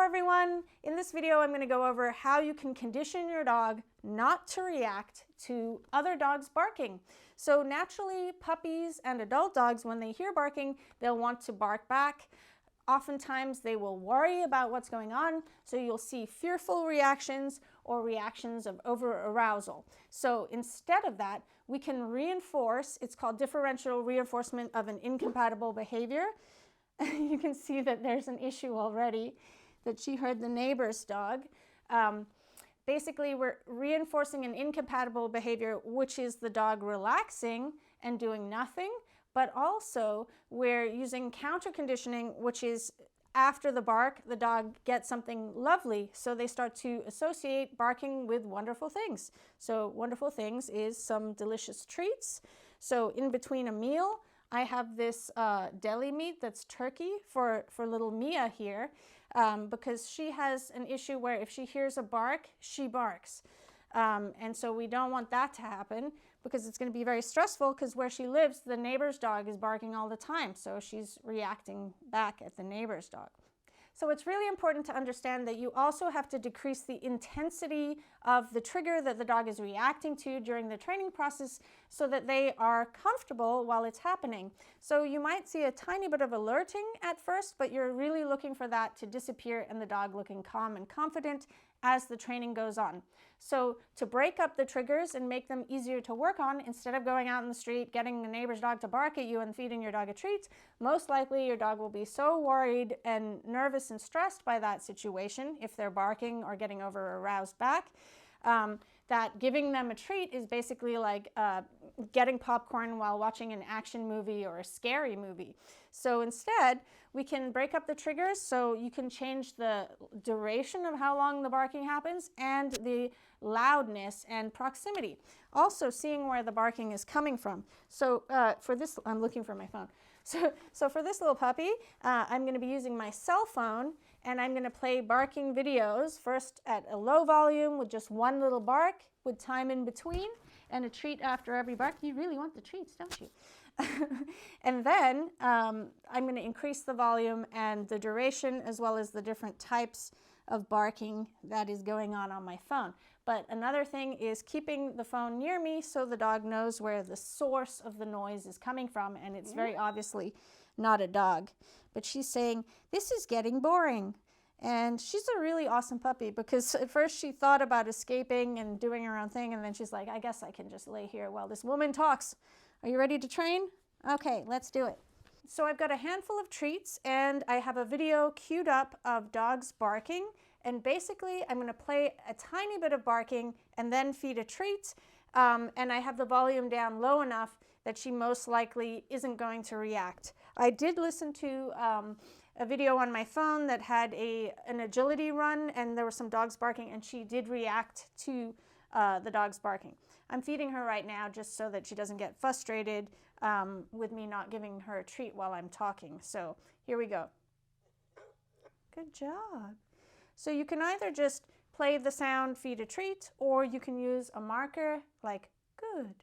everyone. In this video, I'm going to go over how you can condition your dog not to react to other dogs barking. So naturally, puppies and adult dogs, when they hear barking, they'll want to bark back. Oftentimes, they will worry about what's going on, so you'll see fearful reactions or reactions of over-arousal. So instead of that, we can reinforce, it's called differential reinforcement of an incompatible behavior. You can see that there's an issue already, that she heard the neighbor's dog. Basically, we're reinforcing an incompatible behavior, which is the dog relaxing and doing nothing, but also we're using counter conditioning, which is after the bark, the dog gets something lovely, so they start to associate barking with wonderful things. So wonderful things is some delicious treats. So in between a meal, I have this deli meat that's turkey for little Mia here, because she has an issue where if she hears a bark, she barks. And so we don't want that to happen because it's going to be very stressful, because where she lives, the neighbor's dog is barking all the time. So she's reacting back at the neighbor's dog. So it's really important to understand that you also have to decrease the intensity of the trigger that the dog is reacting to during the training process so that they are comfortable while it's happening. So you might see a tiny bit of alerting at first, but you're really looking for that to disappear and the dog looking calm and confident as the training goes on. So to break up the triggers and make them easier to work on, instead of going out in the street, getting the neighbor's dog to bark at you and feeding your dog a treat, most likely your dog will be so worried and nervous and stressed by that situation, if they're barking or getting over aroused back, that giving them a treat is basically like getting popcorn while watching an action movie or a scary movie. So instead, we can break up the triggers, so you can change the duration of how long the barking happens and the loudness and proximity. Also seeing where the barking is coming from. So for this, I'm looking for my phone. So for this little puppy, I'm going to be using my cell phone, and I'm going to play barking videos, first at a low volume with just one little bark with time in between and a treat after every bark. You really want the treats, don't you? And then I'm going to increase the volume and the duration, as well as the different types of barking that is going on my phone. But another thing is keeping the phone near me so the dog knows where the source of the noise is coming from, and it's very obviously not a dog. But she's saying, "This is getting boring." And she's a really awesome puppy, because at first she thought about escaping and doing her own thing, and then she's like, I guess I can just lay here while this woman talks. Are you ready to train? Okay, let's do it. So I've got a handful of treats, and I have a video queued up of dogs barking. And basically, I'm going to play a tiny bit of barking and then feed a treat. And I have the volume down low enough that she most likely isn't going to react. I did listen to a video on my phone that had an agility run, and there were some dogs barking, and she did react to the dogs barking. I'm feeding her right now just so that she doesn't get frustrated with me not giving her a treat while I'm talking. So here we go. Good job. So you can either just play the sound, feed a treat, or you can use a marker like good,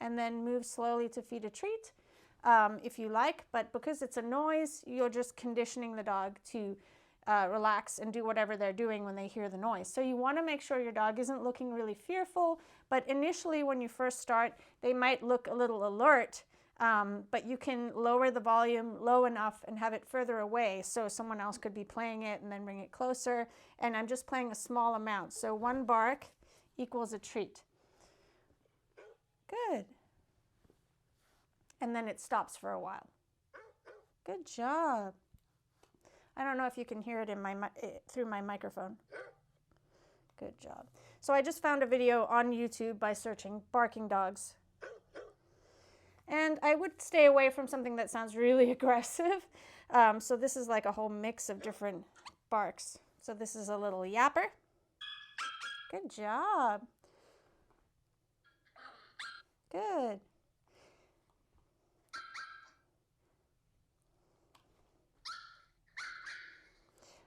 and then move slowly to feed a treat if you like. But because it's a noise, you're just conditioning the dog to relax and do whatever they're doing when they hear the noise. So you want to make sure your dog isn't looking really fearful, but initially when you first start, they might look a little alert. But you can lower the volume low enough and have it further away, so someone else could be playing it and then bring it closer. And I'm just playing a small amount. So one bark equals a treat. Good. And then it stops for a while. Good job. I don't know if you can hear it through my microphone. Good job. So I just found a video on YouTube by searching barking dogs. And I would stay away from something that sounds really aggressive. So this is like a whole mix of different barks. So this is a little yapper. Good job. Good.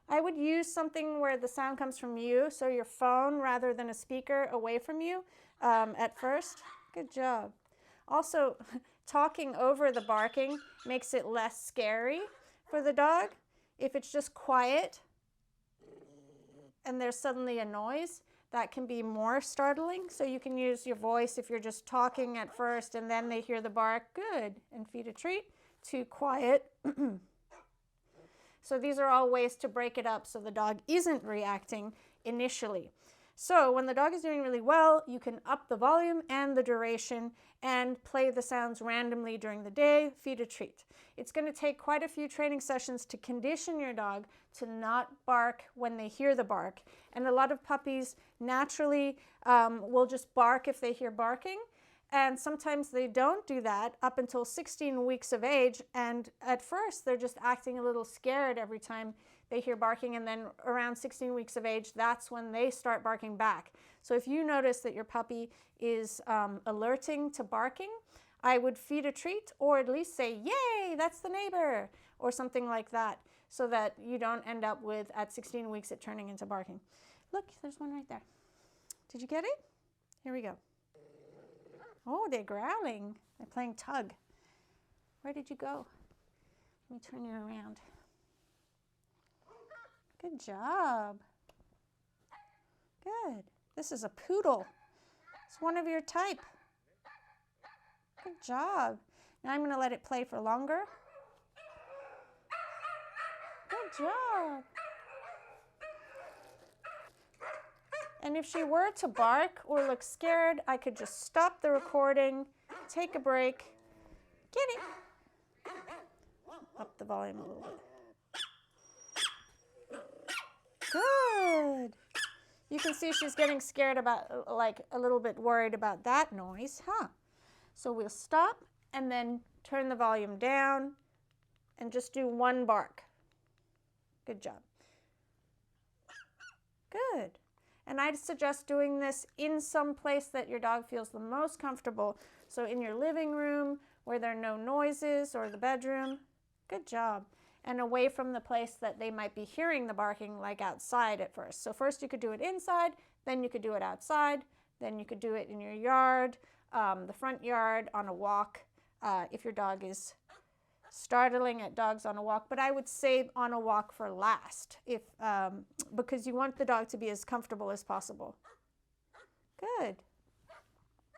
I would use something where the sound comes from you, so your phone rather than a speaker away from you at first. Good job. Also, talking over the barking makes it less scary for the dog. If it's just quiet, and there's suddenly a noise, that can be more startling. So you can use your voice if you're just talking at first and then they hear the bark, good, and feed a treat, to quiet. So these are all ways to break it up so the dog isn't reacting initially. So when the dog is doing really well, you can up the volume and the duration and play the sounds randomly during the day, feed a treat. It's going to take quite a few training sessions to condition your dog to not bark when they hear the bark. And a lot of puppies naturally will just bark if they hear barking. And sometimes they don't do that up until 16 weeks of age. And at first, they're just acting a little scared every time they hear barking. And then around 16 weeks of age, that's when they start barking back. So if you notice that your puppy is alerting to barking, I would feed a treat, or at least say, yay, that's the neighbor, or something like that, so that you don't end up with, at 16 weeks, it turning into barking. Look, there's one right there. Did you get it? Here we go. Oh, they're growling. They're playing tug. Where did you go? Let me turn you around. Good job. Good. This is a poodle. It's one of your type. Good job. Now I'm going to let it play for longer. Good job. And if she were to bark or look scared, I could just stop the recording, take a break, get it. Up the volume a little bit. Good. You can see she's getting scared about, like a little bit worried about that noise, huh? So we'll stop and then turn the volume down and just do one bark. Good job. Good. And I'd suggest doing this in some place that your dog feels the most comfortable. So in your living room where there are no noises, or the bedroom. Good job. And away from the place that they might be hearing the barking, like outside at first. So first you could do it inside, then you could do it outside, then you could do it in your yard, the front yard, on a walk, if your dog is startling at dogs on a walk. But I would save on a walk for last, because you want the dog to be as comfortable as possible. Good.